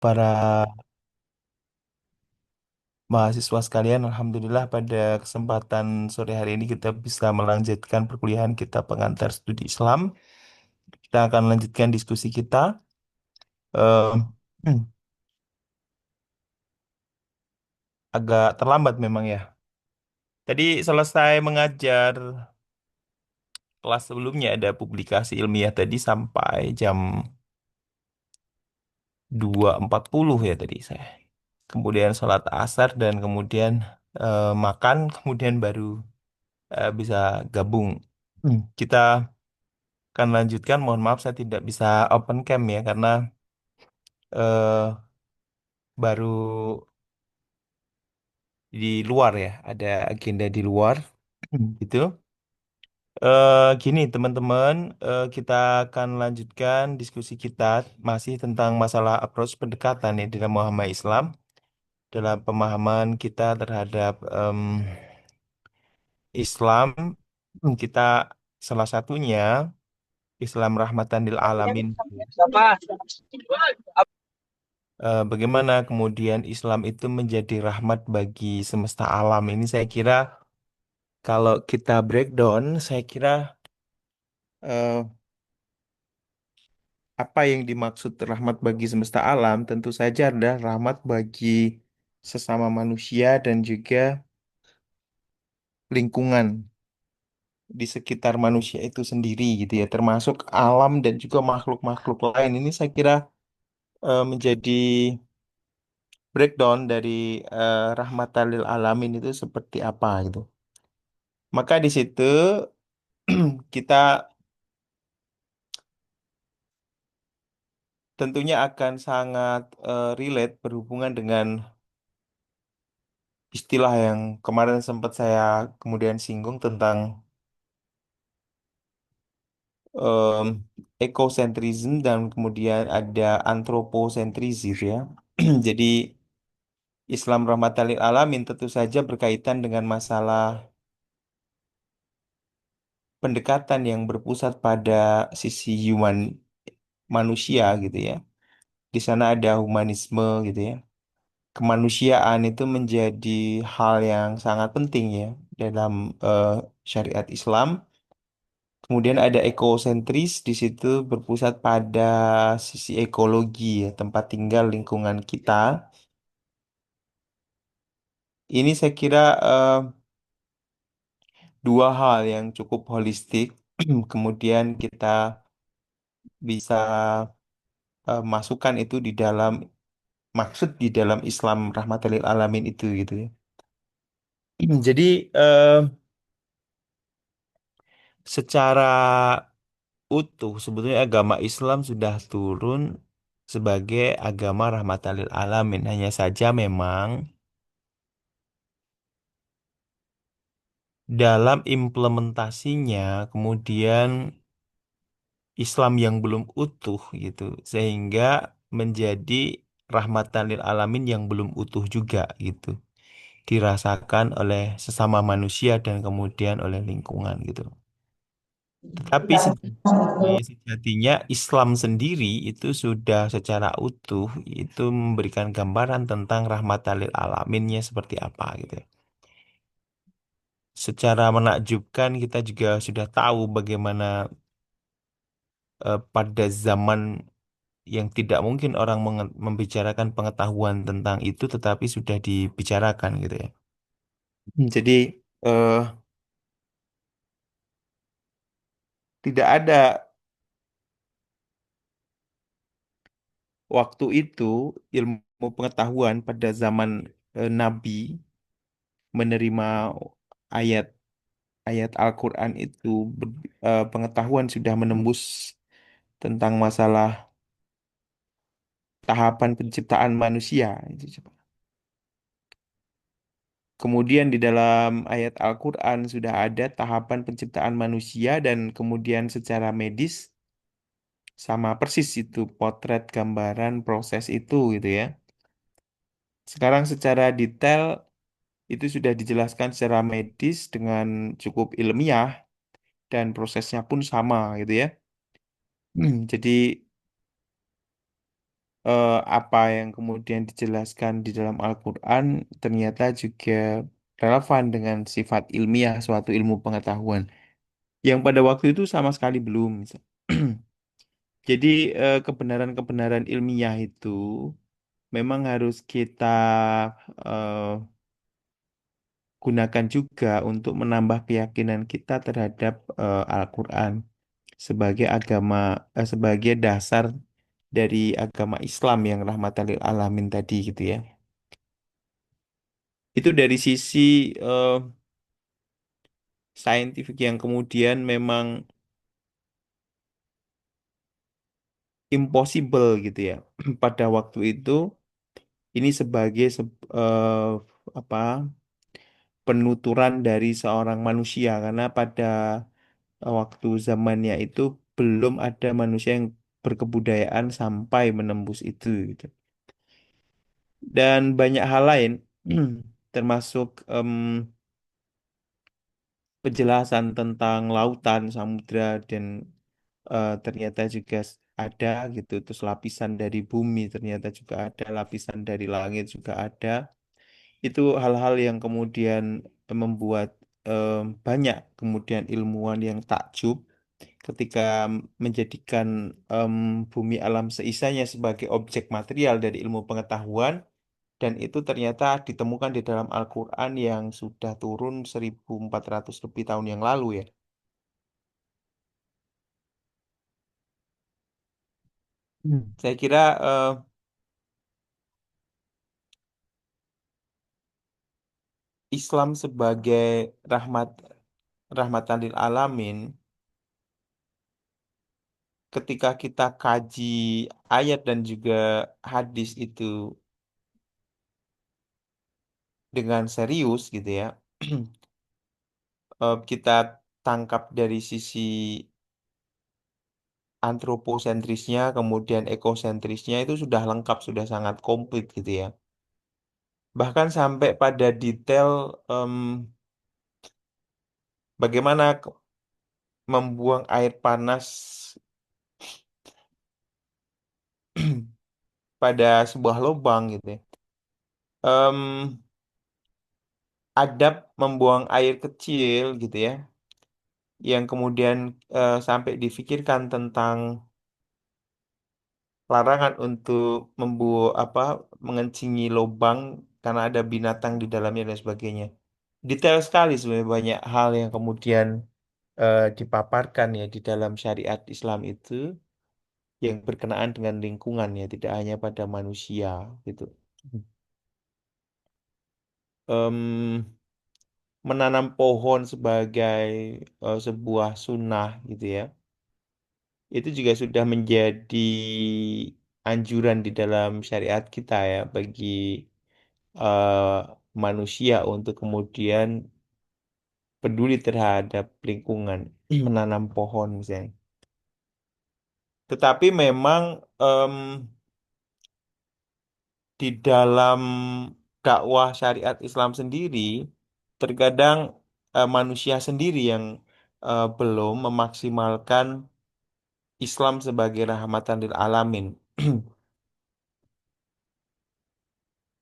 para mahasiswa sekalian. Alhamdulillah pada kesempatan sore hari ini kita bisa melanjutkan perkuliahan kita pengantar studi Islam. Kita akan lanjutkan diskusi kita. Eh, agak terlambat memang ya. Tadi selesai mengajar kelas sebelumnya ada publikasi ilmiah tadi sampai jam 2.40 ya tadi saya. Kemudian sholat asar dan kemudian makan, kemudian baru bisa gabung. Kita akan lanjutkan. Mohon maaf saya tidak bisa open cam ya karena eh, baru di luar ya, ada agenda di luar. Gitu. Gini teman-teman, kita akan lanjutkan diskusi kita masih tentang masalah approach pendekatan ya dalam memahami Islam, dalam pemahaman kita terhadap Islam. Kita salah satunya Islam rahmatan lil alamin. Bagaimana kemudian Islam itu menjadi rahmat bagi semesta alam. Ini saya kira kalau kita breakdown, saya kira eh, apa yang dimaksud rahmat bagi semesta alam tentu saja adalah rahmat bagi sesama manusia dan juga lingkungan di sekitar manusia itu sendiri gitu ya, termasuk alam dan juga makhluk-makhluk lain. Ini saya kira menjadi breakdown dari rahmatan lil alamin itu seperti apa gitu. Maka di situ kita tentunya akan sangat relate berhubungan dengan istilah yang kemarin sempat saya kemudian singgung tentang em, ekosentrism dan kemudian ada antroposentris gitu ya. Jadi Islam rahmatan lil alamin tentu saja berkaitan dengan masalah pendekatan yang berpusat pada sisi human manusia gitu ya. Di sana ada humanisme gitu ya. Kemanusiaan itu menjadi hal yang sangat penting ya dalam eh, syariat Islam. Kemudian ada ekosentris di situ berpusat pada sisi ekologi ya, tempat tinggal lingkungan kita. Ini saya kira dua hal yang cukup holistik. Kemudian kita bisa masukkan itu di dalam maksud di dalam Islam rahmatan lil alamin itu gitu ya. Jadi secara utuh sebetulnya agama Islam sudah turun sebagai agama rahmatan lil alamin. Hanya saja memang dalam implementasinya kemudian Islam yang belum utuh gitu sehingga menjadi rahmatan lil alamin yang belum utuh juga gitu dirasakan oleh sesama manusia dan kemudian oleh lingkungan gitu. Tetapi sejatinya Islam sendiri itu sudah secara utuh itu memberikan gambaran tentang rahmatan lil alaminnya seperti apa gitu ya. Secara menakjubkan kita juga sudah tahu bagaimana pada zaman yang tidak mungkin orang membicarakan pengetahuan tentang itu tetapi sudah dibicarakan gitu ya. Jadi eh, tidak ada waktu itu ilmu pengetahuan pada zaman Nabi menerima ayat Al-Quran itu pengetahuan sudah menembus tentang masalah tahapan penciptaan manusia. Kemudian di dalam ayat Al-Quran sudah ada tahapan penciptaan manusia dan kemudian secara medis sama persis itu potret gambaran proses itu gitu ya. Sekarang secara detail itu sudah dijelaskan secara medis dengan cukup ilmiah dan prosesnya pun sama gitu ya. Jadi apa yang kemudian dijelaskan di dalam Al-Quran ternyata juga relevan dengan sifat ilmiah suatu ilmu pengetahuan yang pada waktu itu sama sekali belum. Jadi kebenaran-kebenaran ilmiah itu memang harus kita eh, gunakan juga untuk menambah keyakinan kita terhadap Al-Quran sebagai sebagai dasar dari agama Islam yang rahmatan lil alamin tadi gitu ya. Itu dari sisi eh, saintifik yang kemudian memang impossible gitu ya. Pada waktu itu ini sebagai apa penuturan dari seorang manusia karena pada waktu zamannya itu belum ada manusia yang berkebudayaan sampai menembus itu gitu. Dan banyak hal lain termasuk penjelasan tentang lautan, samudra dan ternyata juga ada gitu. Terus lapisan dari bumi ternyata juga ada, lapisan dari langit juga ada. Itu hal-hal yang kemudian membuat banyak kemudian ilmuwan yang takjub ketika menjadikan em, bumi alam seisanya sebagai objek material dari ilmu pengetahuan dan itu ternyata ditemukan di dalam Al-Quran yang sudah turun 1400 lebih tahun yang lalu ya. Saya kira Islam sebagai rahmat rahmatan lil alamin ketika kita kaji ayat dan juga hadis itu dengan serius gitu ya. Kita tangkap dari sisi antroposentrisnya, kemudian ekosentrisnya itu sudah lengkap, sudah sangat komplit gitu ya. Bahkan sampai pada detail em, bagaimana membuang air panas pada sebuah lubang gitu ya. Em, Adab membuang air kecil gitu ya, yang kemudian sampai difikirkan tentang larangan untuk apa mengencingi lubang karena ada binatang di dalamnya dan sebagainya. Detail sekali sebenarnya banyak hal yang kemudian dipaparkan ya di dalam syariat Islam itu yang berkenaan dengan lingkungan ya, tidak hanya pada manusia gitu. Em, Menanam pohon sebagai sebuah sunnah gitu ya, itu juga sudah menjadi anjuran di dalam syariat kita ya bagi manusia untuk kemudian peduli terhadap lingkungan, menanam pohon misalnya. Tetapi memang em, di dalam dakwah syariat Islam sendiri, terkadang manusia sendiri yang belum memaksimalkan Islam sebagai rahmatan lil alamin.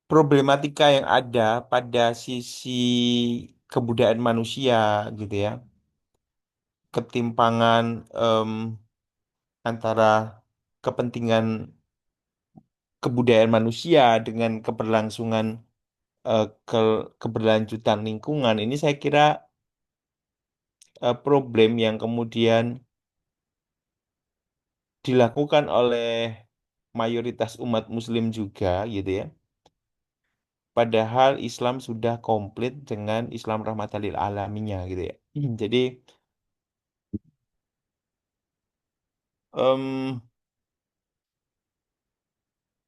Problematika yang ada pada sisi kebudayaan manusia gitu ya, ketimpangan em, antara kepentingan kebudayaan manusia dengan keberlangsungan keberlanjutan lingkungan ini saya kira problem yang kemudian dilakukan oleh mayoritas umat Muslim juga gitu ya. Padahal Islam sudah komplit dengan Islam rahmatan lil alaminnya gitu ya. Jadi em,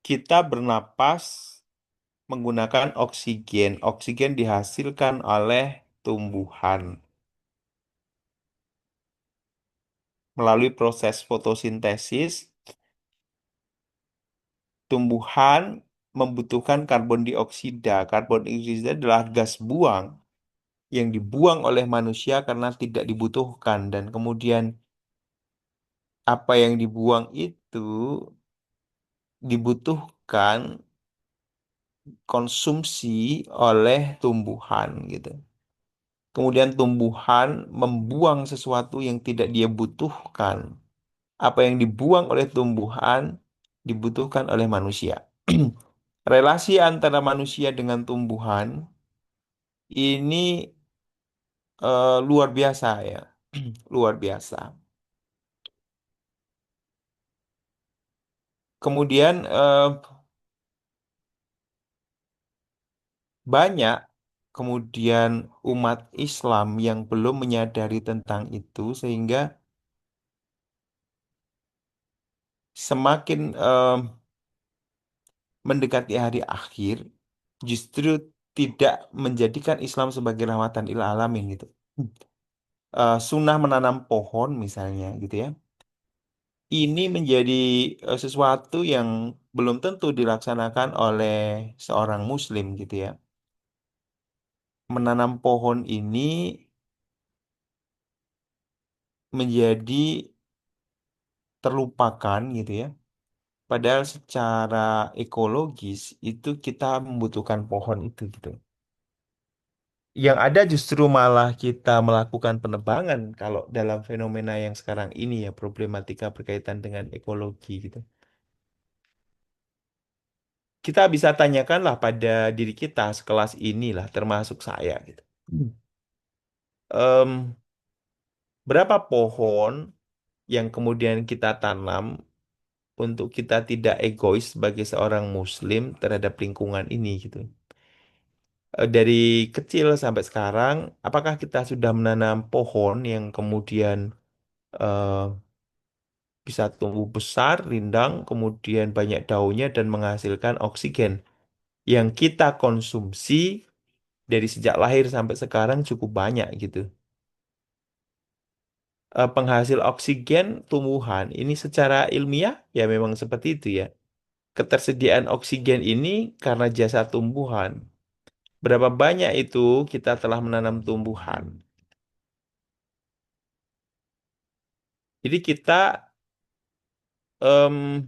kita bernapas menggunakan oksigen. Oksigen dihasilkan oleh tumbuhan melalui proses fotosintesis. Tumbuhan membutuhkan karbon dioksida. Karbon dioksida adalah gas buang yang dibuang oleh manusia karena tidak dibutuhkan dan kemudian apa yang dibuang itu dibutuhkan konsumsi oleh tumbuhan gitu. Kemudian tumbuhan membuang sesuatu yang tidak dia butuhkan. Apa yang dibuang oleh tumbuhan dibutuhkan oleh manusia. Relasi antara manusia dengan tumbuhan ini luar biasa ya, luar biasa. Kemudian banyak kemudian umat Islam yang belum menyadari tentang itu sehingga semakin mendekati hari akhir justru tidak menjadikan Islam sebagai rahmatan lil alamin gitu. Sunnah menanam pohon misalnya gitu ya. Ini menjadi sesuatu yang belum tentu dilaksanakan oleh seorang muslim gitu ya. Menanam pohon ini menjadi terlupakan gitu ya. Padahal secara ekologis itu kita membutuhkan pohon itu gitu. Yang ada justru malah kita melakukan penebangan kalau dalam fenomena yang sekarang ini ya problematika berkaitan dengan ekologi gitu. Kita bisa tanyakanlah pada diri kita sekelas inilah termasuk saya gitu. Em, berapa pohon yang kemudian kita tanam untuk kita tidak egois sebagai seorang muslim terhadap lingkungan ini gitu. Dari kecil sampai sekarang, apakah kita sudah menanam pohon yang kemudian eh, bisa tumbuh besar, rindang, kemudian banyak daunnya dan menghasilkan oksigen yang kita konsumsi dari sejak lahir sampai sekarang cukup banyak gitu. Penghasil oksigen tumbuhan ini secara ilmiah ya memang seperti itu ya. Ketersediaan oksigen ini karena jasa tumbuhan. Berapa banyak itu kita telah menanam tumbuhan. Jadi kita em,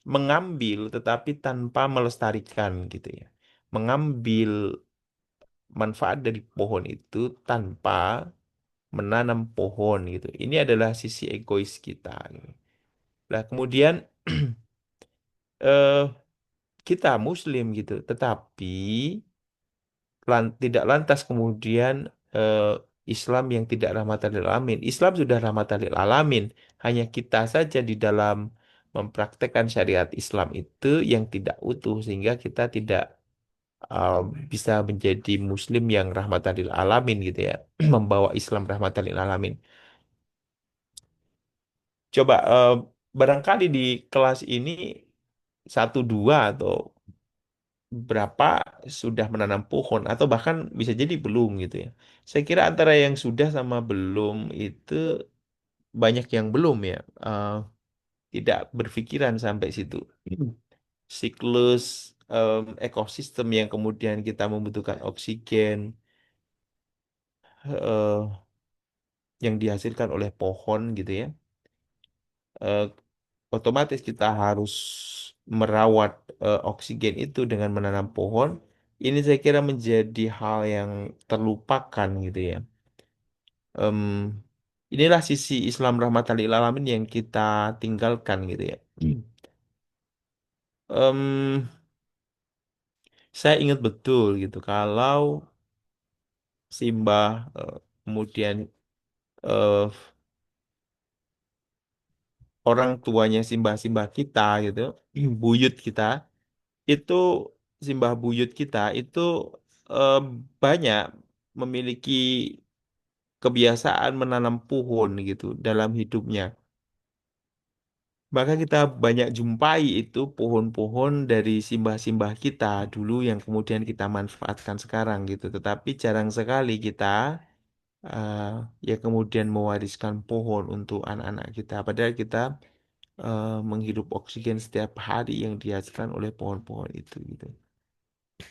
mengambil tetapi tanpa melestarikan gitu ya. Mengambil manfaat dari pohon itu tanpa menanam pohon gitu. Ini adalah sisi egois kita. Gitu. Nah, kemudian eh, kita Muslim gitu, tetapi tidak lantas kemudian eh, Islam yang tidak rahmatan lil alamin. Islam sudah rahmatan lil alamin. Hanya kita saja di dalam mempraktekkan syariat Islam itu yang tidak utuh sehingga kita tidak uh, bisa menjadi Muslim yang rahmatan lil alamin gitu ya, membawa Islam rahmatan lil alamin. Coba barangkali di kelas ini satu dua atau berapa sudah menanam pohon atau bahkan bisa jadi belum gitu ya. Saya kira antara yang sudah sama belum itu banyak yang belum ya, tidak berpikiran sampai situ. Siklus ekosistem yang kemudian kita membutuhkan oksigen eh, yang dihasilkan oleh pohon gitu ya. eh, Otomatis kita harus merawat oksigen itu dengan menanam pohon. Ini saya kira menjadi hal yang terlupakan gitu ya. Em, inilah sisi Islam rahmatan lil alamin yang kita tinggalkan gitu ya. Em, saya ingat betul gitu kalau Simbah kemudian eh, orang tuanya simbah-simbah kita gitu, buyut kita itu simbah buyut kita itu eh, banyak memiliki kebiasaan menanam pohon gitu dalam hidupnya. Maka kita banyak jumpai itu pohon-pohon dari simbah-simbah kita dulu yang kemudian kita manfaatkan sekarang gitu. Tetapi jarang sekali kita eh, ya kemudian mewariskan pohon untuk anak-anak kita. Padahal kita menghirup oksigen setiap hari yang dihasilkan oleh pohon-pohon itu gitu.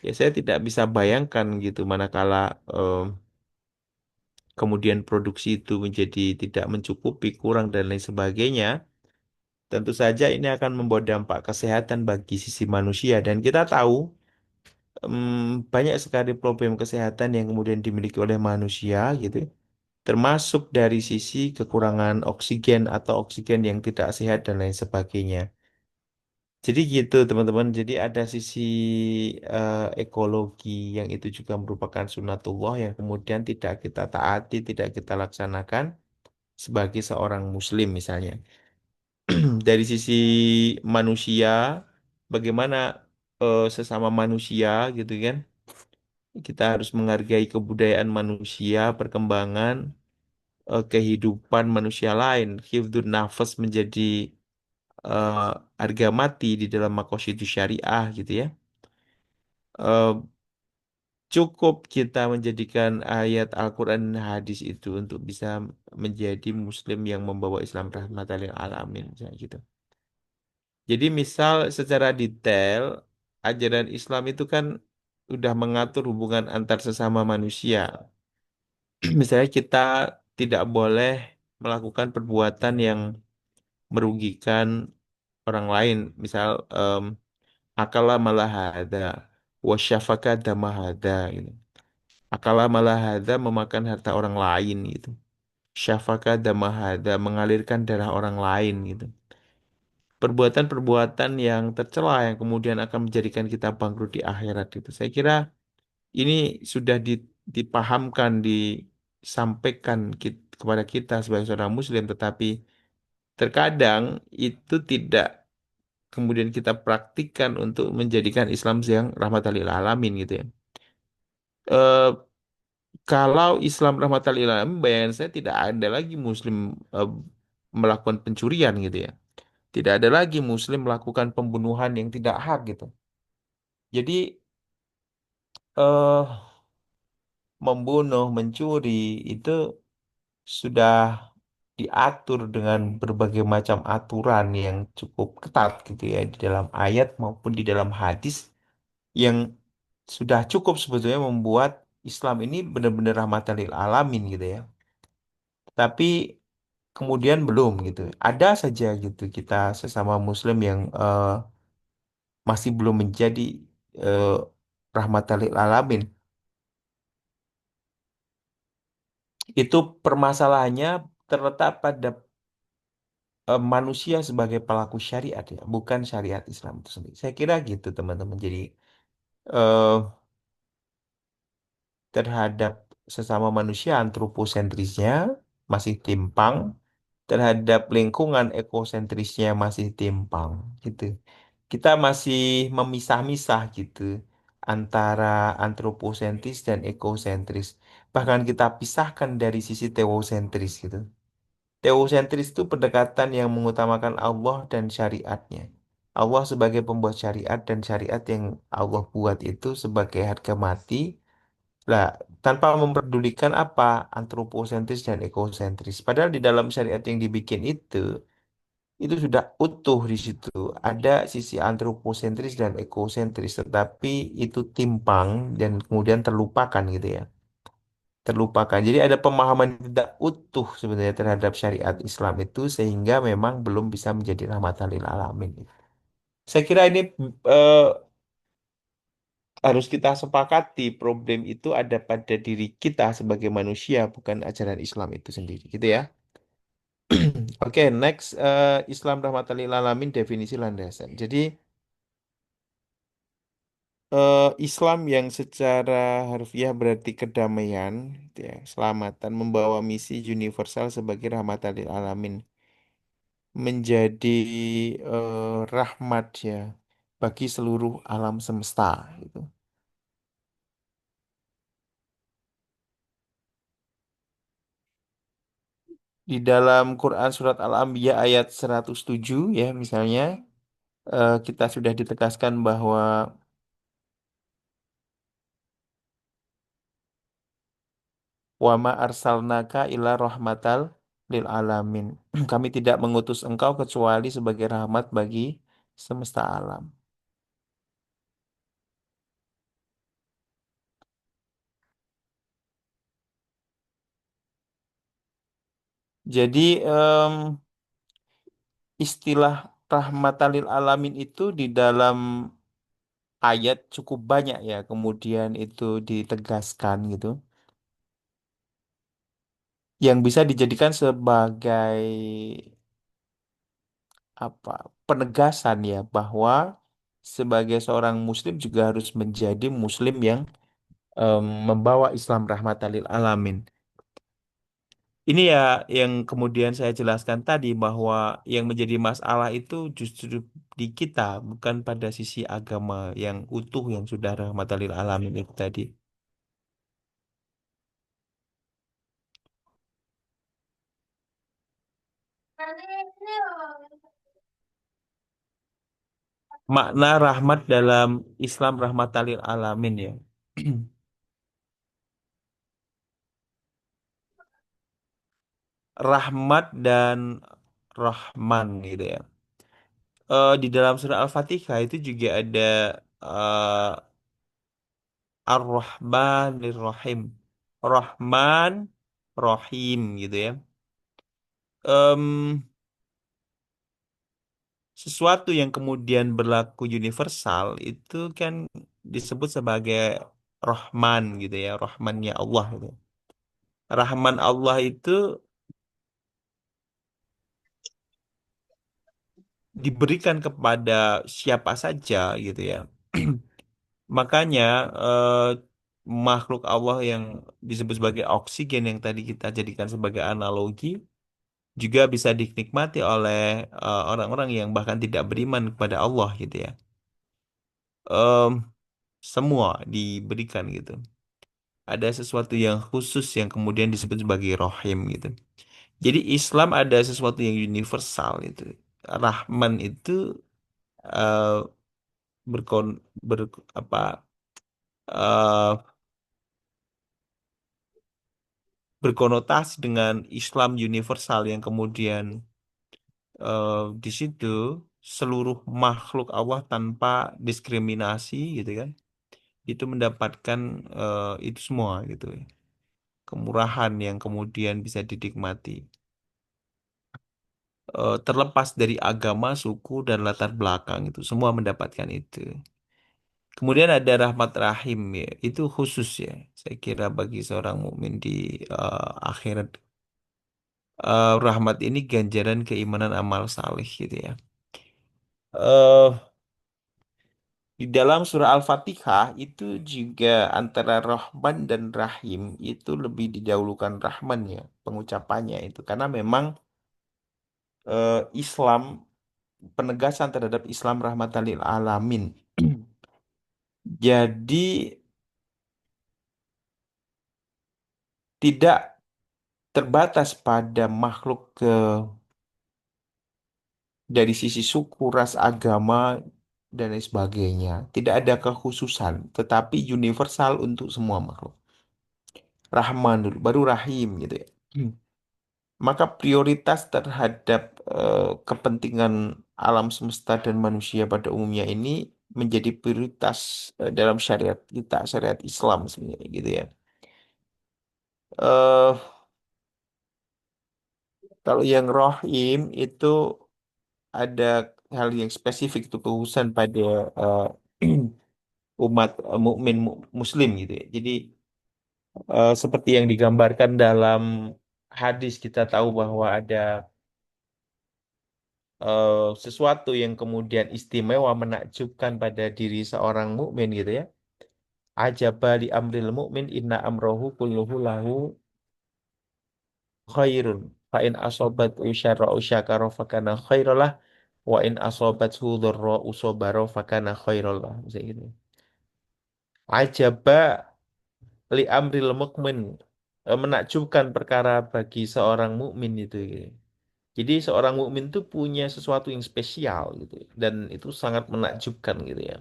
Ya saya tidak bisa bayangkan gitu manakala kemudian produksi itu menjadi tidak mencukupi, kurang dan lain sebagainya. Tentu saja ini akan membawa dampak kesehatan bagi sisi manusia dan kita tahu banyak sekali problem kesehatan yang kemudian dimiliki oleh manusia gitu, termasuk dari sisi kekurangan oksigen atau oksigen yang tidak sehat dan lain sebagainya. Jadi gitu teman-teman. Jadi ada sisi ekologi yang itu juga merupakan sunatullah yang kemudian tidak kita taati, tidak kita laksanakan sebagai seorang muslim misalnya. Dari sisi manusia, bagaimana sesama manusia gitu kan? Kita harus menghargai kebudayaan manusia, perkembangan kehidupan manusia lain. Hifdzun nafas menjadi eh, harga mati di dalam makosidus syariah gitu ya. Eh, Cukup kita menjadikan ayat Al-Quran dan hadis itu untuk bisa menjadi muslim yang membawa Islam rahmatan lil alamin misalnya gitu. Jadi misal secara detail ajaran Islam itu kan udah mengatur hubungan antar sesama manusia. Misalnya kita tidak boleh melakukan perbuatan yang merugikan orang lain. Misal akala malahada, wasyafaka damahada gitu. Akala malahada memakan harta orang lain gitu. Syafaka damahada mengalirkan darah orang lain gitu. Perbuatan-perbuatan yang tercela yang kemudian akan menjadikan kita bangkrut di akhirat itu. Saya kira ini sudah dipahamkan, disampaikan kepada kita sebagai seorang muslim, tetapi terkadang itu tidak kemudian kita praktikkan untuk menjadikan Islam yang rahmatan lil alamin gitu ya. Eh, Kalau Islam rahmatan lil alamin, bayangan saya tidak ada lagi muslim eh, melakukan pencurian gitu ya. Tidak ada lagi muslim melakukan pembunuhan yang tidak hak gitu. Jadi eh membunuh, mencuri itu sudah diatur dengan berbagai macam aturan yang cukup ketat gitu ya di dalam ayat maupun di dalam hadis yang sudah cukup sebetulnya membuat Islam ini benar-benar rahmatan lil alamin gitu ya. Tapi kemudian belum gitu. Ada saja gitu kita sesama Muslim yang masih belum menjadi eh, rahmatan lil alamin. Itu permasalahannya terletak pada manusia sebagai pelaku syariat ya, bukan syariat Islam itu sendiri. Saya kira gitu teman-teman. Jadi eh, terhadap sesama manusia antroposentrisnya masih timpang, terhadap lingkungan ekosentrisnya masih timpang gitu. Kita masih memisah-misah gitu antara antroposentris dan ekosentris. Bahkan kita pisahkan dari sisi teosentris gitu. Teosentris itu pendekatan yang mengutamakan Allah dan syariatnya. Allah sebagai pembuat syariat dan syariat yang Allah buat itu sebagai harga mati. Lah, tanpa memperdulikan apa antroposentris dan ekosentris. Padahal di dalam syariat yang dibikin itu sudah utuh di situ. Ada sisi antroposentris dan ekosentris, tetapi itu timpang dan kemudian terlupakan gitu ya. Terlupakan. Jadi ada pemahaman yang tidak utuh sebenarnya terhadap syariat Islam itu sehingga memang belum bisa menjadi rahmatan lil alamin. Saya kira ini eh, harus kita sepakati problem itu ada pada diri kita sebagai manusia, bukan ajaran Islam itu sendiri, gitu ya. Oke, next Islam rahmatan lil alamin definisi landasan. Jadi Islam yang secara harfiah berarti kedamaian, gitu ya, keselamatan, membawa misi universal sebagai rahmatan lil alamin, menjadi rahmat ya bagi seluruh alam semesta gitu. Di dalam Quran surat Al-Anbiya ayat 107 ya misalnya kita sudah ditegaskan bahwa wa ma arsalnaka illa rahmatal lil alamin. Kami tidak mengutus engkau kecuali sebagai rahmat bagi semesta alam. Jadi istilah rahmatan lil alamin itu di dalam ayat cukup banyak ya, kemudian itu ditegaskan gitu, yang bisa dijadikan sebagai apa penegasan ya bahwa sebagai seorang muslim juga harus menjadi muslim yang membawa Islam rahmatan lil alamin. Ini ya yang kemudian saya jelaskan tadi bahwa yang menjadi masalah itu justru di kita, bukan pada sisi agama yang utuh yang sudah rahmatan lil alamin itu tadi. Makna rahmat dalam Islam rahmatan lil alamin ya. Rahmat dan Rahman gitu ya. Di dalam surah Al-Fatihah itu juga ada eh, Ar-Rahmanir Rahim. Rahman, Rahim gitu ya. Em, Sesuatu yang kemudian berlaku universal itu kan disebut sebagai Rahman gitu ya, Rahmannya Allah gitu. Rahman Allah itu diberikan kepada siapa saja gitu ya. Makanya eh, makhluk Allah yang disebut sebagai oksigen yang tadi kita jadikan sebagai analogi juga bisa dinikmati oleh orang-orang yang bahkan tidak beriman kepada Allah gitu ya. Em, Semua diberikan gitu. Ada sesuatu yang khusus yang kemudian disebut sebagai rohim gitu. Jadi Islam ada sesuatu yang universal itu. Rahman itu eh, berkon ber, apa eh, berkonotasi dengan Islam universal yang kemudian di situ seluruh makhluk Allah tanpa diskriminasi gitu kan itu mendapatkan itu semua gitu ya. Kemurahan yang kemudian bisa dinikmati. Terlepas dari agama, suku dan latar belakang itu semua mendapatkan itu. Kemudian ada rahmat rahim ya, itu khusus ya. Saya kira bagi seorang mukmin di akhirat. Rahmat ini ganjaran keimanan amal saleh gitu ya. eh di dalam surah Al-Fatihah itu juga antara Rahman dan Rahim itu lebih didahulukan Rahman ya pengucapannya itu karena memang Islam penegasan terhadap Islam rahmatan lil alamin. Jadi tidak terbatas pada makhluk dari sisi suku, ras, agama dan lain sebagainya. Tidak ada kekhususan, tetapi universal untuk semua makhluk. Rahman dulu, baru Rahim gitu ya. Maka prioritas terhadap kepentingan alam semesta dan manusia pada umumnya ini menjadi prioritas dalam syariat kita, syariat Islam sebenarnya gitu ya. eh Kalau yang rohim itu ada hal yang spesifik itu kekhususan pada umat mukmin muslim gitu ya. Jadi seperti yang digambarkan dalam hadis kita tahu bahwa ada sesuatu yang kemudian istimewa menakjubkan pada diri seorang mukmin gitu ya. Ajaba li amril mukmin inna amrohu kulluhu lahu khairun. Fa in asobat usyara usyakara fakana khairalah wa in asobat hudurra usobaro fakana khairalah. Bisa gitu. Ajaba li amril mukmin. Menakjubkan perkara bagi seorang mukmin itu gitu. Jadi seorang mukmin itu punya sesuatu yang spesial gitu dan itu sangat menakjubkan gitu ya.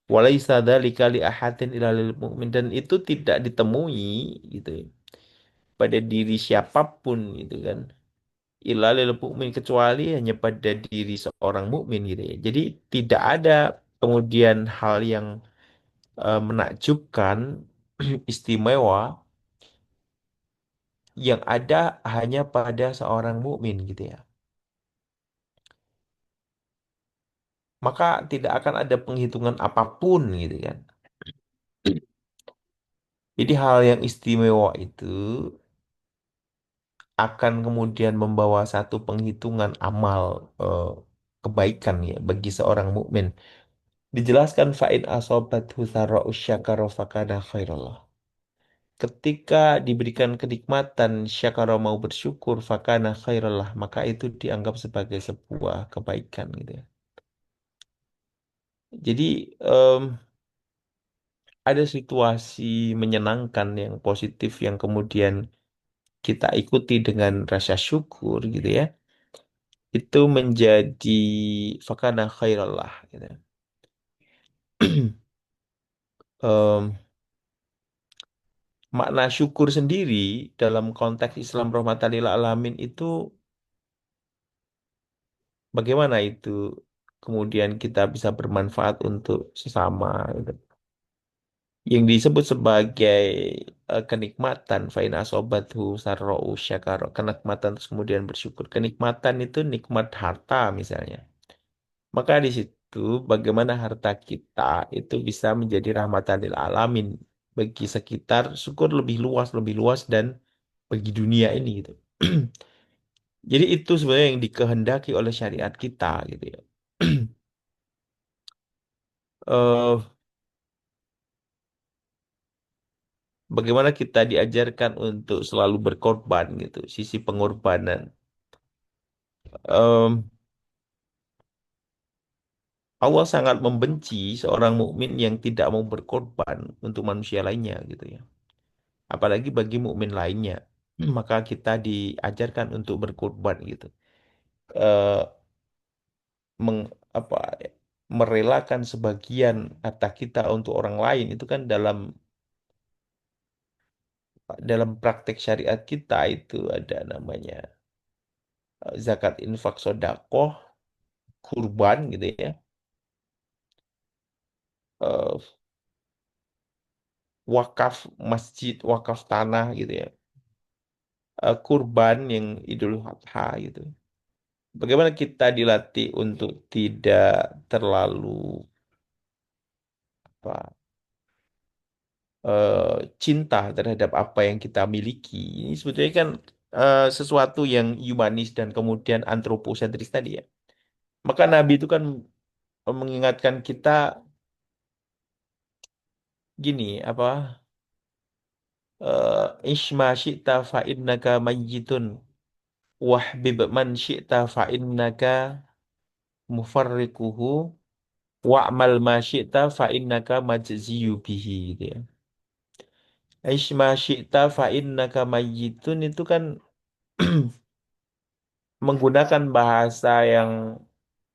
Walaisa dzalika li ahadin illa lil mu'min dan itu tidak ditemui gitu ya, pada diri siapapun gitu kan. Illa lil mu'min kecuali hanya pada diri seorang mukmin gitu ya. Jadi tidak ada kemudian hal yang menakjubkan istimewa yang ada hanya pada seorang mukmin gitu ya. maka tidak akan ada penghitungan apapun gitu kan. Jadi hal yang istimewa itu akan kemudian membawa satu penghitungan amal eh, kebaikan ya bagi seorang mukmin. Dijelaskan fa'in asobathu sarra'us syakara fakana khairallah. Ketika diberikan kenikmatan, syakara mau bersyukur, fakana khairallah, maka itu dianggap sebagai sebuah kebaikan gitu ya. Jadi em, ada situasi menyenangkan yang positif yang kemudian kita ikuti dengan rasa syukur gitu ya. Itu menjadi fakana khairallah gitu. Em, makna syukur sendiri dalam konteks Islam rahmatan lil alamin itu bagaimana itu kemudian kita bisa bermanfaat untuk sesama gitu. Yang disebut sebagai kenikmatan fain asobathu sarra'u syakara, kenikmatan terus kemudian bersyukur. Kenikmatan itu nikmat harta misalnya. Maka di situ bagaimana harta kita itu bisa menjadi rahmatan lil alamin bagi sekitar, syukur lebih luas dan bagi dunia ini gitu. Jadi itu sebenarnya yang dikehendaki oleh syariat kita gitu ya. eh Bagaimana kita diajarkan untuk selalu berkorban gitu, sisi pengorbanan. Em, Allah sangat membenci seorang mukmin yang tidak mau berkorban untuk manusia lainnya gitu ya. Apalagi bagi mukmin lainnya, maka kita diajarkan untuk berkorban gitu. Eh, meng, apa merelakan sebagian harta kita untuk orang lain itu kan dalam praktek syariat kita itu ada namanya zakat infak sodakoh kurban gitu ya, eh, wakaf masjid wakaf tanah gitu ya, kurban yang Idul Adha gitu. Bagaimana kita dilatih untuk tidak terlalu apa cinta terhadap apa yang kita miliki. Ini sebetulnya kan sesuatu yang humanis dan kemudian antroposentris tadi ya. Maka Nabi itu kan mengingatkan kita gini apa Ishma syi'ta fa innaka mayyitun wahbib man syi'ta fa innaka mufarriquhu wa'mal ma syi'ta fa innaka majziyu bihi gitu ya. Ishma syi'ta fa innaka mayyitun itu kan menggunakan bahasa yang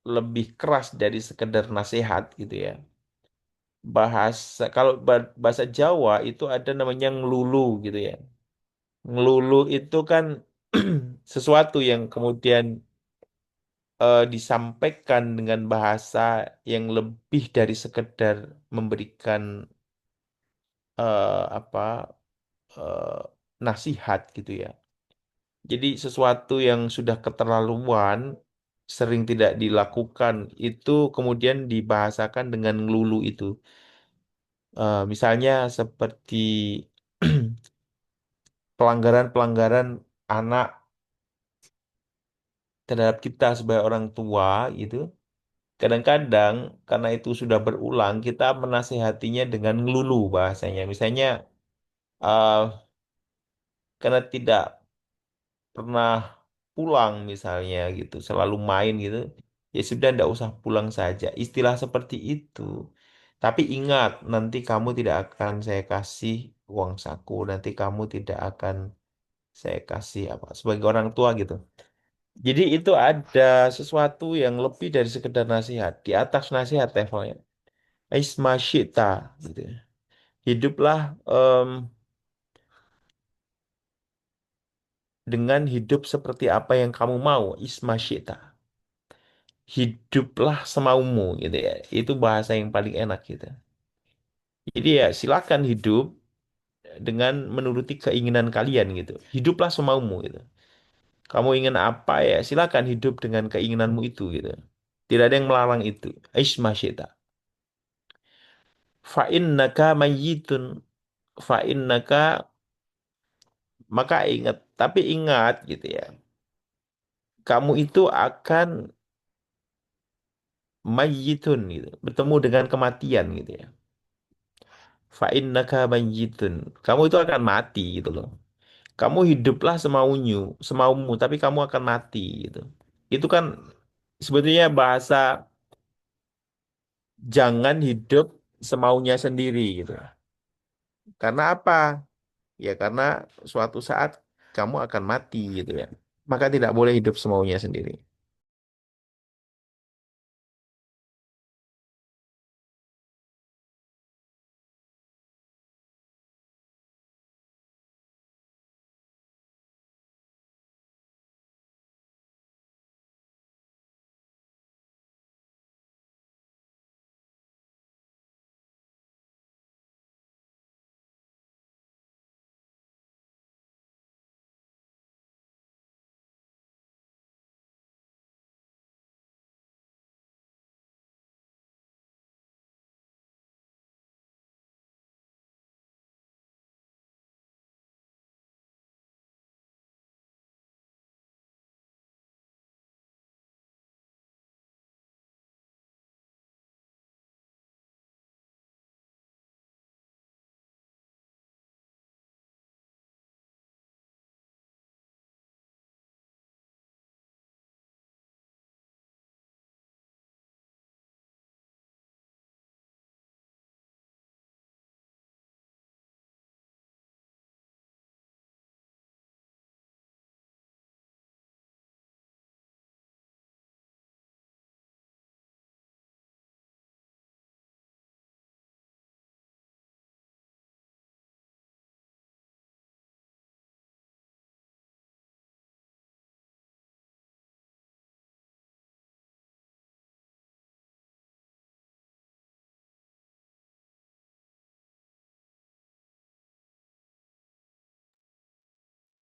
lebih keras dari sekedar nasihat gitu ya. Kalau bahasa Jawa itu ada namanya ngelulu gitu ya. Ngelulu itu kan sesuatu yang kemudian disampaikan dengan bahasa yang lebih dari sekedar memberikan apa eh, nasihat gitu ya. Jadi sesuatu yang sudah keterlaluan sering tidak dilakukan itu kemudian dibahasakan dengan ngelulu itu. Misalnya seperti pelanggaran-pelanggaran anak terhadap kita sebagai orang tua gitu. Kadang-kadang karena itu sudah berulang, kita menasehatinya dengan ngelulu bahasanya. Misalnya eh, karena tidak pernah pulang misalnya gitu, selalu main gitu, ya sudah ndak usah pulang saja. Istilah seperti itu. Tapi ingat, nanti kamu tidak akan saya kasih uang saku, nanti kamu tidak akan saya kasih apa sebagai orang tua gitu. Jadi itu ada sesuatu yang lebih dari sekedar nasihat, di atas nasihat levelnya. Isma Syita gitu ya. Hiduplah dengan hidup seperti apa yang kamu mau, Isma Syita. Hiduplah semaumu gitu ya. Itu bahasa yang paling enak gitu. Jadi ya silakan hidup dengan menuruti keinginan kalian gitu. Hiduplah semaumu gitu. Kamu ingin apa ya silakan hidup dengan keinginanmu itu gitu. Tidak ada yang melarang itu. Isma syi'ta. Fa innaka mayyitun. Fa innaka maka ingat, tapi ingat gitu ya. Kamu itu akan mayyitun gitu, bertemu dengan kematian gitu ya. Fa innaka mayyitun. Kamu itu akan mati gitu loh. Kamu hiduplah semaumu, tapi kamu akan mati gitu. Itu kan sebetulnya bahasa jangan hidup semaunya sendiri gitu. Karena apa? Ya karena suatu saat kamu akan mati gitu ya. Maka tidak boleh hidup semaunya sendiri.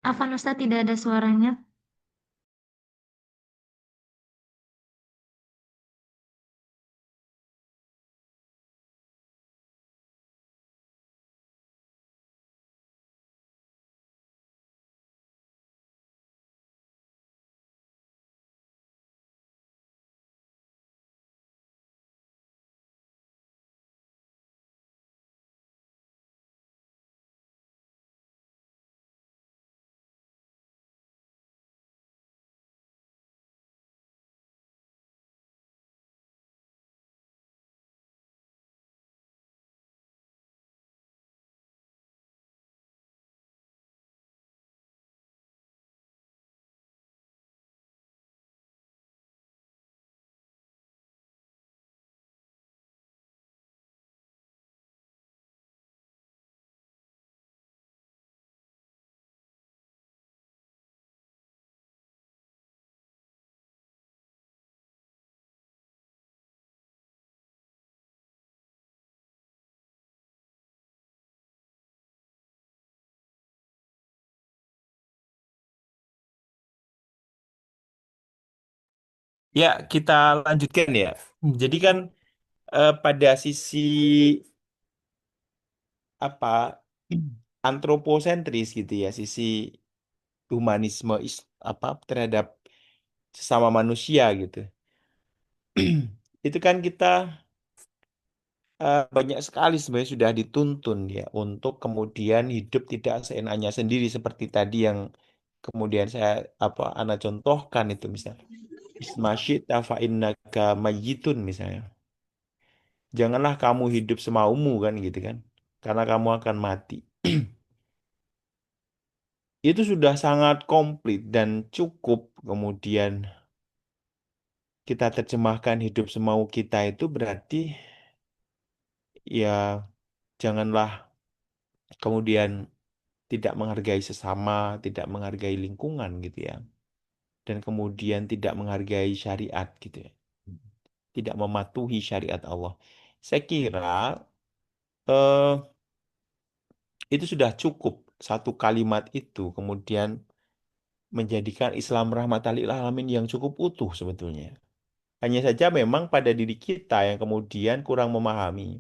Afan Ustaz tidak ada suaranya. Ya, kita lanjutkan ya. Jadi kan pada sisi apa antroposentris gitu ya, sisi humanisme apa terhadap sesama manusia gitu. Itu kan kita banyak sekali sebenarnya sudah dituntun ya untuk kemudian hidup tidak seenaknya sendiri seperti tadi yang kemudian saya ana contohkan itu misalnya Isma syi'ta fa innaka mayyitun misalnya. Janganlah kamu hidup semaumu kan gitu kan. Karena kamu akan mati. Itu sudah sangat komplit dan cukup kemudian kita terjemahkan hidup semau kita itu berarti ya janganlah kemudian tidak menghargai sesama, tidak menghargai lingkungan gitu ya. Dan kemudian tidak menghargai syariat gitu ya. Tidak mematuhi syariat Allah. Saya kira eh, itu sudah cukup satu kalimat itu kemudian menjadikan Islam rahmatan lil alamin yang cukup utuh sebetulnya. Hanya saja memang pada diri kita yang kemudian kurang memahami.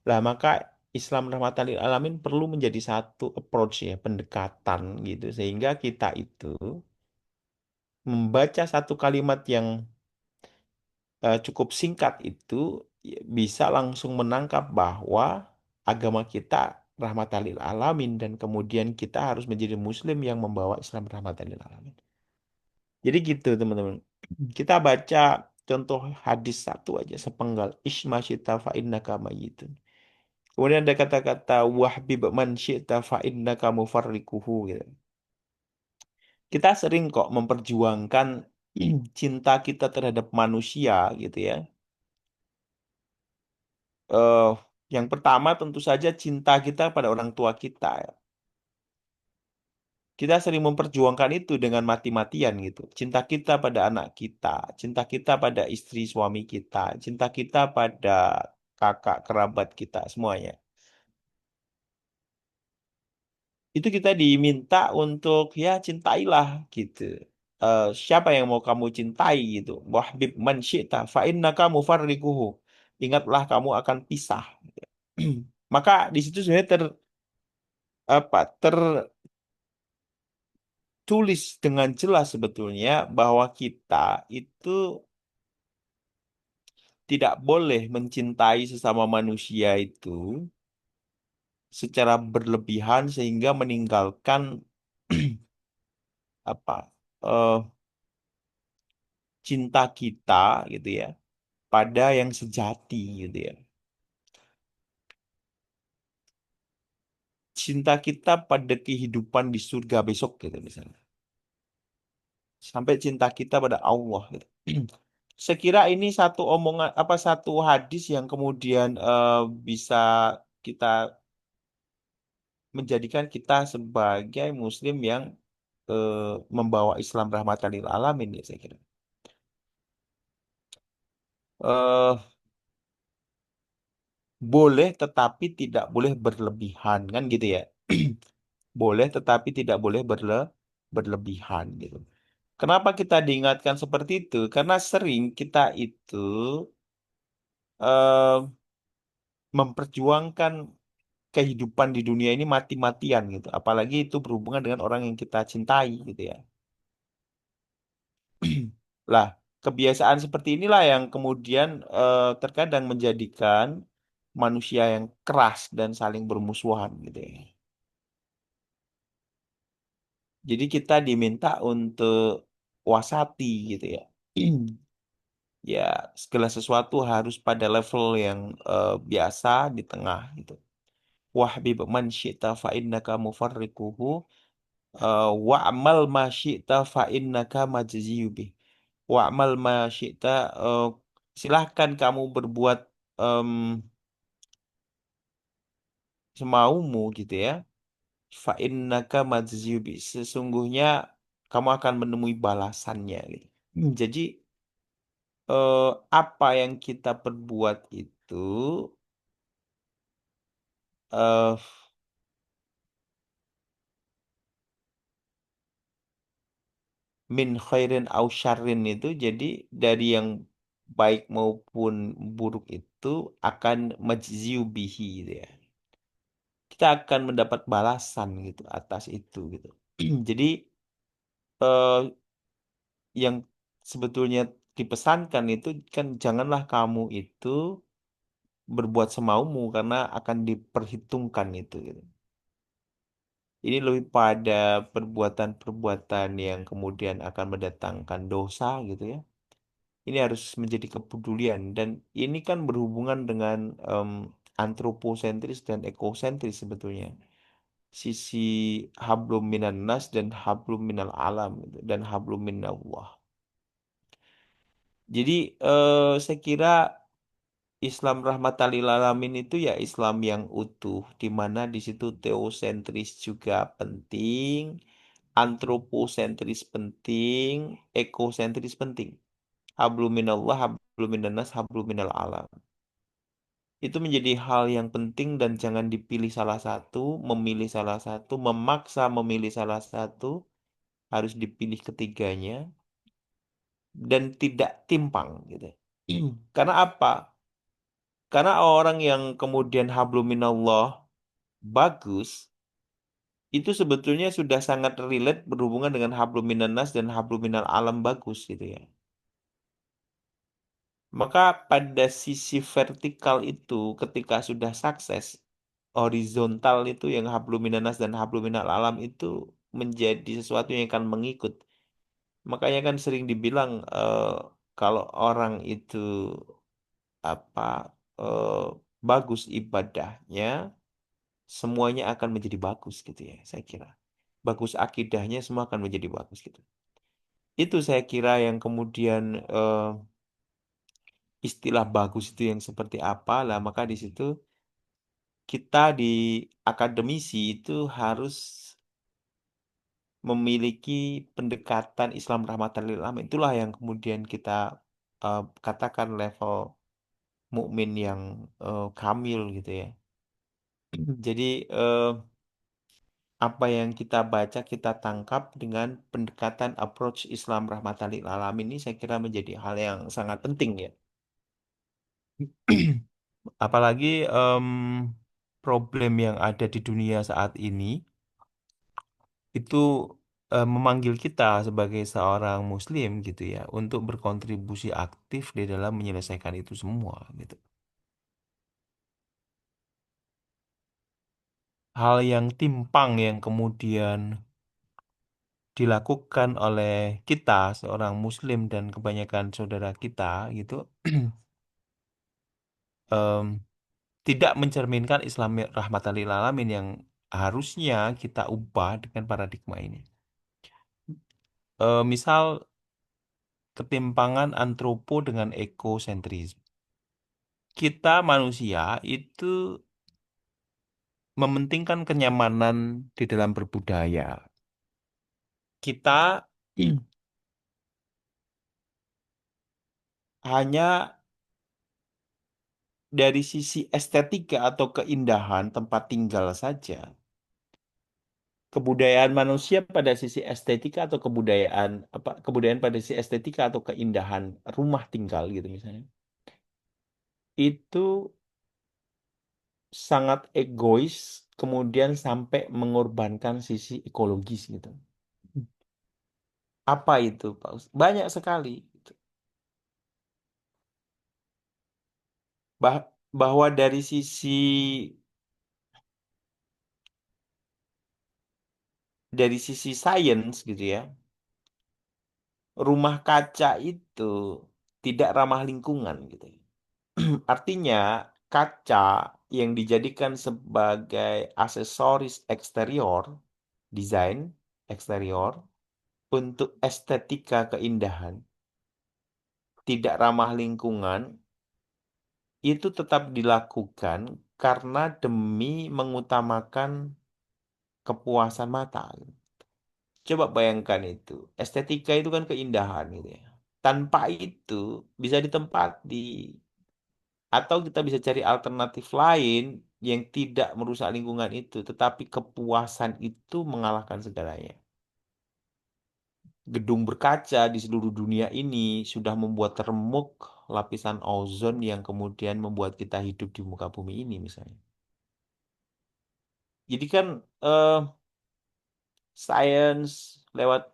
Lah maka Islam rahmatan lil alamin perlu menjadi satu approach ya, pendekatan gitu sehingga kita itu membaca satu kalimat yang cukup singkat itu ya, bisa langsung menangkap bahwa agama kita rahmatan lil alamin dan kemudian kita harus menjadi muslim yang membawa Islam rahmatan lil alamin. Jadi gitu teman-teman. Kita baca contoh hadis satu aja sepenggal isma syita fa innaka mayyitun. Kemudian ada kata-kata wahbib man syi'ta fa innaka mufarrikuhu gitu. Kita sering kok memperjuangkan cinta kita terhadap manusia gitu ya. eh yang pertama tentu saja cinta kita pada orang tua kita, ya. Kita sering memperjuangkan itu dengan mati-matian gitu. Cinta kita pada anak kita, cinta kita pada istri suami kita, cinta kita pada kakak kerabat kita semuanya. Itu kita diminta untuk ya cintailah gitu. Siapa yang mau kamu cintai gitu. Wahbib man syi'ta fa innaka mufarrikuhu. Ingatlah kamu akan pisah. Maka di situ sebenarnya tertulis dengan jelas sebetulnya bahwa kita itu tidak boleh mencintai sesama manusia itu secara berlebihan sehingga meninggalkan apa eh, cinta kita gitu ya pada yang sejati gitu ya. Cinta kita pada kehidupan di surga besok gitu misalnya. Sampai cinta kita pada Allah gitu. Sekira ini satu omongan apa satu hadis yang kemudian bisa kita menjadikan kita sebagai muslim yang membawa Islam rahmatan lil alamin ya saya kira. Eh boleh tetapi tidak boleh berlebihan kan gitu ya. Boleh tetapi tidak boleh berlebihan gitu. Kenapa kita diingatkan seperti itu? Karena sering kita itu eh, memperjuangkan kehidupan di dunia ini mati-matian gitu. Apalagi itu berhubungan dengan orang yang kita cintai gitu ya. Lah, kebiasaan seperti inilah yang kemudian terkadang menjadikan manusia yang keras dan saling bermusuhan gitu ya. Jadi kita diminta untuk wasati gitu ya. Ya, segala sesuatu harus pada level yang biasa di tengah gitu. Wahbib man syi'ta fa innaka mufarrikuhu wa'mal ma syi'ta fa innaka majziyu bih. Wa'mal ma syi'ta silahkan kamu berbuat em, semaumu gitu ya. Fa innaka majziyu bih. Sesungguhnya kamu akan menemui balasannya gitu. Jadi eh, apa yang kita perbuat itu eh min khairin au syarrin itu jadi dari yang baik maupun buruk itu akan majziu bihi gitu ya. Kita akan mendapat balasan gitu atas itu gitu. Jadi eh, yang sebetulnya dipesankan itu kan janganlah kamu itu berbuat semaumu karena akan diperhitungkan itu gitu. Ini lebih pada perbuatan-perbuatan yang kemudian akan mendatangkan dosa gitu ya. Ini harus menjadi kepedulian dan ini kan berhubungan dengan antroposentris dan ekosentris sebetulnya. Sisi hablum minan nas dan hablum minal alam gitu, dan hablum minallah. Jadi saya kira Islam rahmatan lil alamin itu ya Islam yang utuh di mana di situ teosentris juga penting, antroposentris penting, ekosentris penting. Hablum minallah, hablum minan nas, hablum minal alam. Itu menjadi hal yang penting dan jangan dipilih salah satu, memilih salah satu, memaksa memilih salah satu, harus dipilih ketiganya. dan tidak timpang gitu. Karena apa? Karena orang yang kemudian hablum minallah bagus itu sebetulnya sudah sangat relate berhubungan dengan hablum minannas dan hablum minal alam bagus gitu ya. Maka pada sisi vertikal itu ketika sudah sukses, horizontal itu yang hablum minannas dan hablum minal alam itu menjadi sesuatu yang akan mengikut. Makanya kan sering dibilang kalau orang itu apa eh, bagus ibadahnya, semuanya akan menjadi bagus gitu ya, saya kira. Bagus akidahnya semua akan menjadi bagus gitu. Itu saya kira yang kemudian istilah bagus itu yang seperti apa lah, maka di situ kita di akademisi itu harus memiliki pendekatan Islam rahmatan lil alamin. Itulah yang kemudian kita katakan level mukmin yang kamil gitu ya. Jadi apa yang kita baca kita tangkap dengan pendekatan approach Islam rahmatan lil alamin ini saya kira menjadi hal yang sangat penting ya. Apalagi problem yang ada di dunia saat ini itu memanggil kita sebagai seorang muslim gitu ya untuk berkontribusi aktif di dalam menyelesaikan itu semua gitu. Hal yang timpang yang kemudian dilakukan oleh kita seorang muslim dan kebanyakan saudara kita gitu em, tidak mencerminkan Islam rahmatan lil alamin yang harusnya kita ubah dengan paradigma ini. Misal ketimpangan antropo dengan ekosentris. Kita manusia itu mementingkan kenyamanan di dalam berbudaya. Kita hanya dari sisi estetika atau keindahan tempat tinggal saja. Kebudayaan manusia pada sisi estetika atau kebudayaan apa kebudayaan pada sisi estetika atau keindahan rumah tinggal gitu misalnya. Itu sangat egois kemudian sampai mengorbankan sisi ekologis gitu. Apa itu, Pak Banyak sekali. Bahwa dari sisi sains gitu ya, rumah kaca itu tidak ramah lingkungan gitu. Artinya kaca yang dijadikan sebagai aksesoris eksterior, desain eksterior untuk estetika keindahan, tidak ramah lingkungan itu tetap dilakukan karena demi mengutamakan kepuasan mata. Coba bayangkan itu. Estetika itu kan keindahan gitu ya. Tanpa itu bisa ditempati atau kita bisa cari alternatif lain yang tidak merusak lingkungan itu, tetapi kepuasan itu mengalahkan segalanya. Gedung berkaca di seluruh dunia ini sudah membuat remuk lapisan ozon yang kemudian membuat kita hidup di muka bumi ini misalnya. Jadi kan eh, sains lewat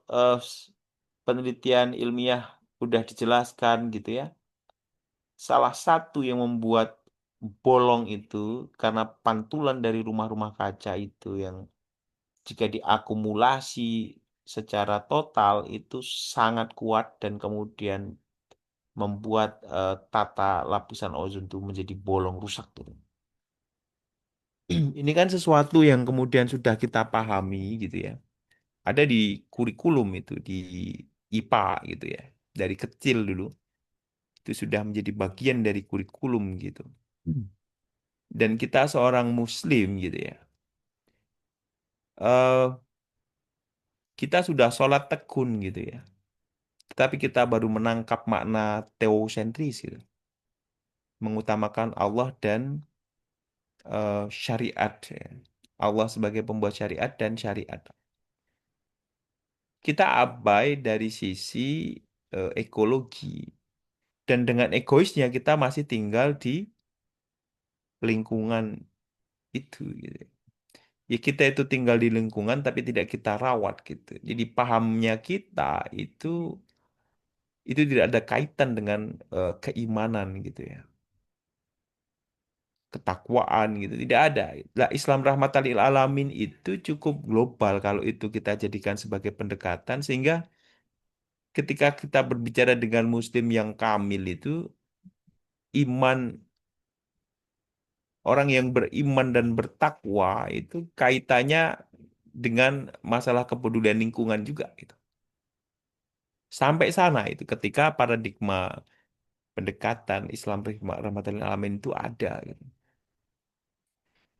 penelitian ilmiah udah dijelaskan gitu ya. Salah satu yang membuat bolong itu karena pantulan dari rumah-rumah kaca itu yang jika diakumulasi secara total itu sangat kuat dan kemudian membuat tata lapisan ozon itu menjadi bolong rusak gitu. Ini kan sesuatu yang kemudian sudah kita pahami gitu ya. Ada di kurikulum itu di IPA gitu ya. Dari kecil dulu itu sudah menjadi bagian dari kurikulum gitu. Hmm. Dan kita seorang muslim gitu ya. eh kita sudah sholat tekun gitu ya. Tetapi kita baru menangkap makna teosentris gitu. Mengutamakan Allah dan syariat ya. Allah sebagai pembuat syariat dan syariat. Kita abai dari sisi ekologi. Dan dengan egoisnya kita masih tinggal di lingkungan itu gitu. Ya kita itu tinggal di lingkungan tapi tidak kita rawat gitu. Jadi pahamnya kita itu itu tidak ada kaitan dengan keimanan gitu ya, ketakwaan gitu, tidak ada. Lah Islam rahmatan lil alamin itu cukup global kalau itu kita jadikan sebagai pendekatan, sehingga ketika kita berbicara dengan muslim yang kamil itu, iman orang yang beriman dan bertakwa itu kaitannya dengan masalah kepedulian lingkungan juga gitu. Sampai sana itu ketika paradigma pendekatan Islam rahmatan lil alamin itu ada gitu.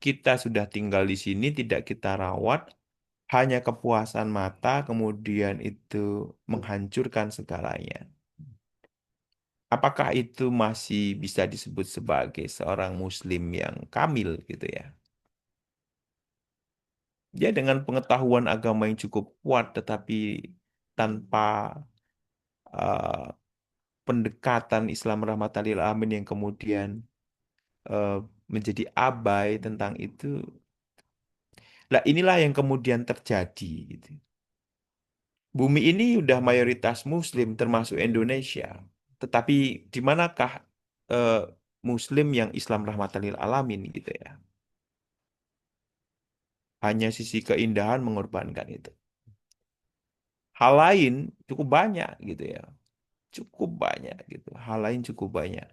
Kita sudah tinggal di sini tidak kita rawat, hanya kepuasan mata, kemudian itu menghancurkan segalanya. Apakah itu masih bisa disebut sebagai seorang muslim yang kamil gitu ya? Dia dengan pengetahuan agama yang cukup kuat tetapi tanpa uh, pendekatan Islam rahmatan lil alamin yang kemudian uh, menjadi abai tentang itu. Lah inilah yang kemudian terjadi gitu. Bumi ini udah mayoritas Muslim termasuk Indonesia. Tetapi di manakah eh, Muslim yang Islam rahmatan lil alamin gitu ya? Hanya sisi keindahan mengorbankan itu. Hal lain cukup banyak gitu ya. Cukup banyak gitu. Hal lain cukup banyak.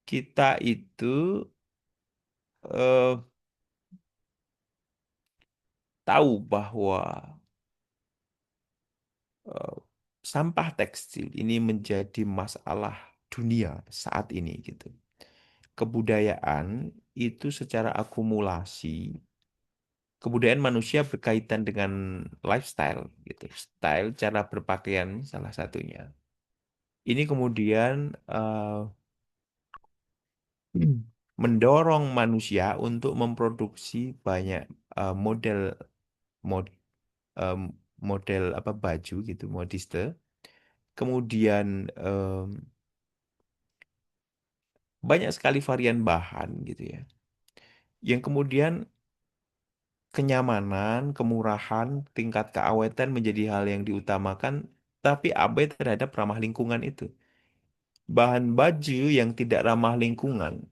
Kita itu eh, tahu bahwa eh, sampah tekstil ini menjadi masalah dunia saat ini gitu. Kebudayaan itu secara akumulasi, kebudayaan manusia berkaitan dengan lifestyle gitu. Style cara berpakaian salah satunya. Ini kemudian mendorong manusia untuk memproduksi banyak model mod- em, model apa baju gitu, modiste. Kemudian banyak sekali varian bahan gitu ya. Yang kemudian kenyamanan, kemurahan, tingkat keawetan menjadi hal yang diutamakan, tapi abai terhadap ramah lingkungan itu. Bahan baju yang tidak ramah lingkungan,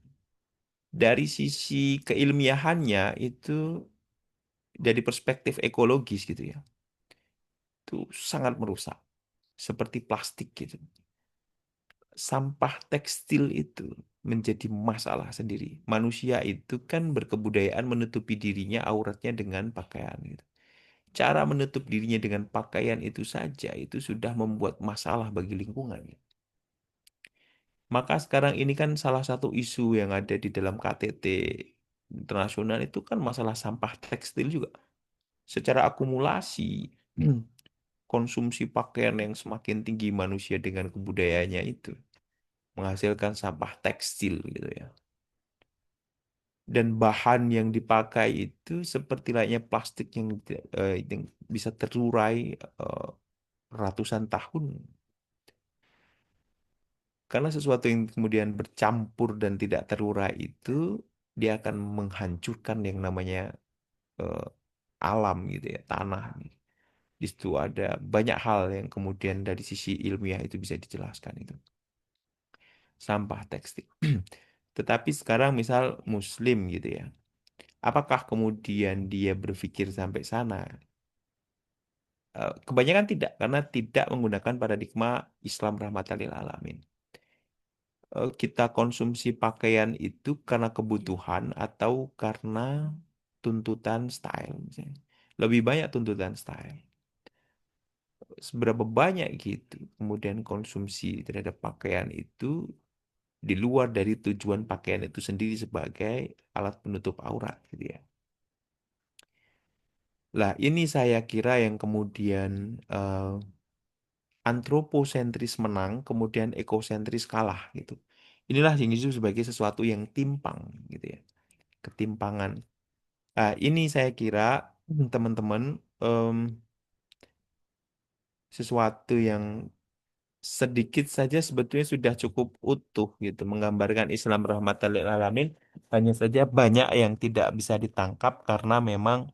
dari sisi keilmiahannya itu dari perspektif ekologis gitu ya, itu sangat merusak, seperti plastik gitu. Sampah tekstil itu menjadi masalah sendiri. Manusia itu kan berkebudayaan menutupi dirinya auratnya dengan pakaian gitu. Cara menutup dirinya dengan pakaian itu saja itu sudah membuat masalah bagi lingkungan. Maka sekarang ini kan salah satu isu yang ada di dalam KTT internasional itu kan masalah sampah tekstil juga. Secara akumulasi, konsumsi pakaian yang semakin tinggi manusia dengan kebudayaannya itu menghasilkan sampah tekstil gitu ya. Dan bahan yang dipakai itu seperti layaknya plastik yang bisa terurai eh, ratusan tahun. Karena sesuatu yang kemudian bercampur dan tidak terurai itu, dia akan menghancurkan yang namanya eh, alam gitu ya, tanah. Di situ ada banyak hal yang kemudian dari sisi ilmiah itu bisa dijelaskan itu. Sampah tekstil. Tetapi sekarang misal Muslim gitu ya, apakah kemudian dia berpikir sampai sana? Kebanyakan tidak, karena tidak menggunakan paradigma Islam rahmatan lil alamin. Kita konsumsi pakaian itu karena kebutuhan atau karena tuntutan style misalnya. Lebih banyak tuntutan style. Seberapa banyak gitu kemudian konsumsi terhadap pakaian itu di luar dari tujuan pakaian itu sendiri sebagai alat penutup aurat gitu ya. Lah ini saya kira yang kemudian antroposentris menang, kemudian ekosentris kalah gitu. Inilah yang disebut sebagai sesuatu yang timpang gitu ya, ketimpangan. Ini saya kira teman-teman sesuatu yang sedikit saja sebetulnya sudah cukup utuh gitu menggambarkan Islam rahmatan lil alamin. Hanya saja banyak yang tidak bisa ditangkap karena memang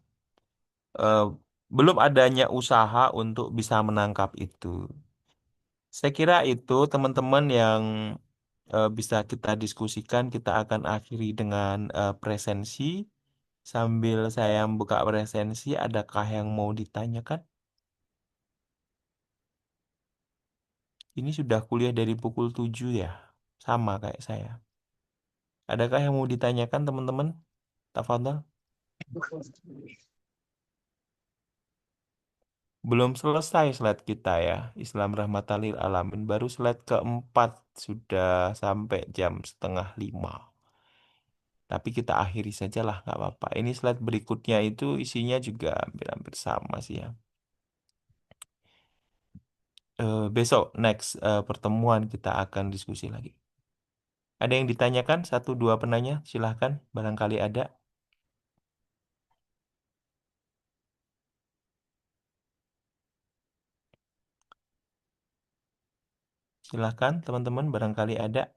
eh, belum adanya usaha untuk bisa menangkap itu. Saya kira itu teman-teman yang bisa kita diskusikan. Kita akan akhiri dengan presensi. Sambil saya buka presensi, adakah yang mau ditanyakan? Ini sudah kuliah dari pukul 7 ya, sama kayak saya. Adakah yang mau ditanyakan teman-teman? Tafadhol. Belum selesai slide kita ya, Islam rahmatan lil alamin. Baru slide keempat, sudah sampai jam setengah 5. Tapi kita akhiri saja lah, nggak apa-apa. Ini slide berikutnya itu isinya juga hampir-hampir sama sih ya. Besok, next pertemuan kita akan diskusi lagi. Ada yang ditanyakan? Satu, dua penanya, silahkan. Barangkali ada. Silahkan teman-teman, barangkali ada.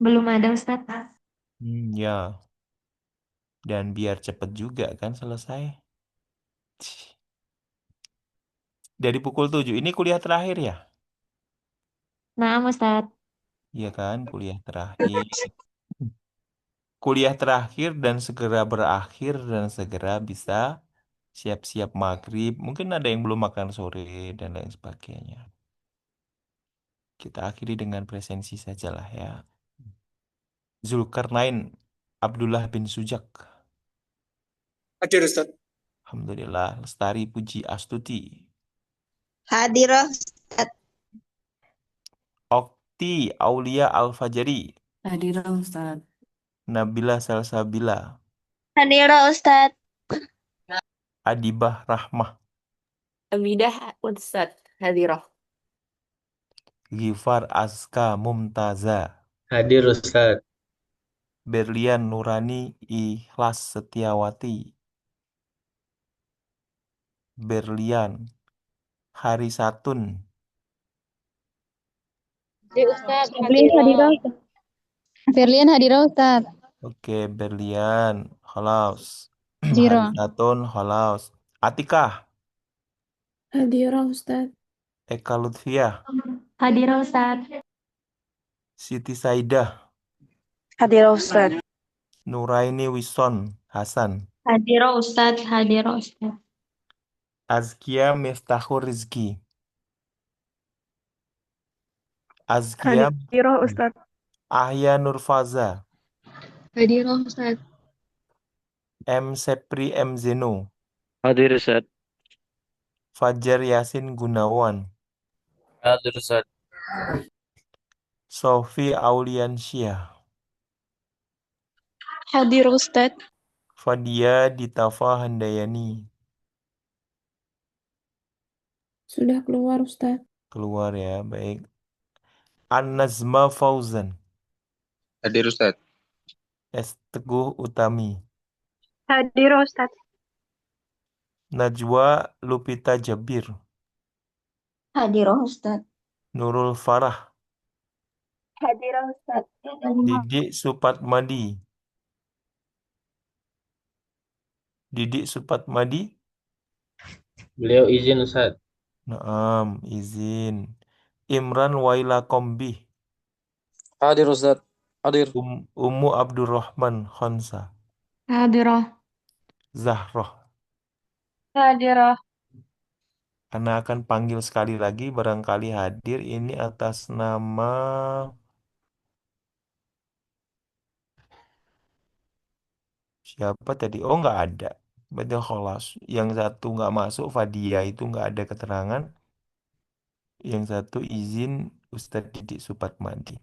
Belum ada Ustaz. Ya, dan biar cepet juga kan selesai. Dari pukul 7, ini kuliah terakhir ya? Nah, Ustaz. Iya kan, kuliah terakhir. Kuliah terakhir dan segera berakhir dan segera bisa siap-siap maghrib. Mungkin ada yang belum makan sore dan lain sebagainya. Kita akhiri dengan presensi sajalah ya. Zulkarnain Abdullah bin Sujak. Hadir Ustaz. Alhamdulillah. Lestari Puji Astuti. Hadirah Ustaz. Okti Aulia Al-Fajari. Hadirah Ustaz. Nabila Salsabila. Hadirah Ustaz. Adibah Rahmah. Abidah Ustaz. Hadirah. Gifar Aska Mumtaza. Hadir Ustaz. Berlian Nurani Ikhlas Setiawati. Berlian Harisatun. Ustaz. Berlian Hadirah Ustaz. Berlian Hadirah Ustaz. Oke, Berlian. Halaus. Zero. Harisatun. Halaus. Atikah. Hadirah Ustaz. Eka Lutfiah. Hadirah Ustaz. Siti Saidah. Hadirah Ustaz. Nuraini Wison Hasan. Hadirah Ustaz. Hadirah Ustaz. Azkia Miftahur Rizki. Azkia Hadirah Ustaz. Ahya Nurfaza. Hadirah Ustaz. M. Sepri M. Zeno. Hadir Ustaz. Fajar Yasin Gunawan. Hadir Ustaz. Sofi Auliansyah. Hadirah Ustaz. Fadia Ditafa Handayani. Sudah keluar Ustaz. Keluar ya, baik. An-Nazma Fauzan. Hadir Ustaz. S. Teguh Utami. Hadirah Ustaz. Najwa Lupita Jabir. Hadirah Ustaz. Nurul Farah. Hadirah Ustaz. Didik Supatmadi. Didik Supatmadi. Beliau izin Ustaz. Naam, izin. Imran Waila Kombi. Hadir Ustaz. Hadir. Ummu Abdurrahman Khonsa. Hadirah. Zahroh. Hadirah. Anda akan panggil sekali lagi barangkali hadir ini atas nama siapa tadi? Oh nggak ada. Berarti kholas. Yang satu nggak masuk Fadia itu nggak ada keterangan. Yang satu izin Ustadz Didik Supatmadi.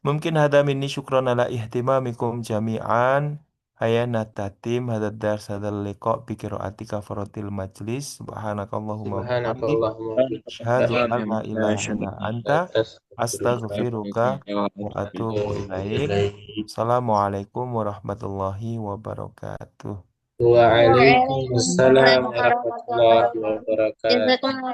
Mungkin hada minni syukron ala ihtimamikum jami'an. Haya natatim hadad dars hadal liqa bi qiraati kafaratil majlis. Subhanakallahumma wa bihamdik. Subhanakallahumma Asyhadu an la ilaha illa anta astaghfiruka wa atubu ilaik. bihamdika. Assalamualaikum warahmatullahi wabarakatuh. Waalaikumsalam warahmatullahi wabarakatuh. Jazakumullah.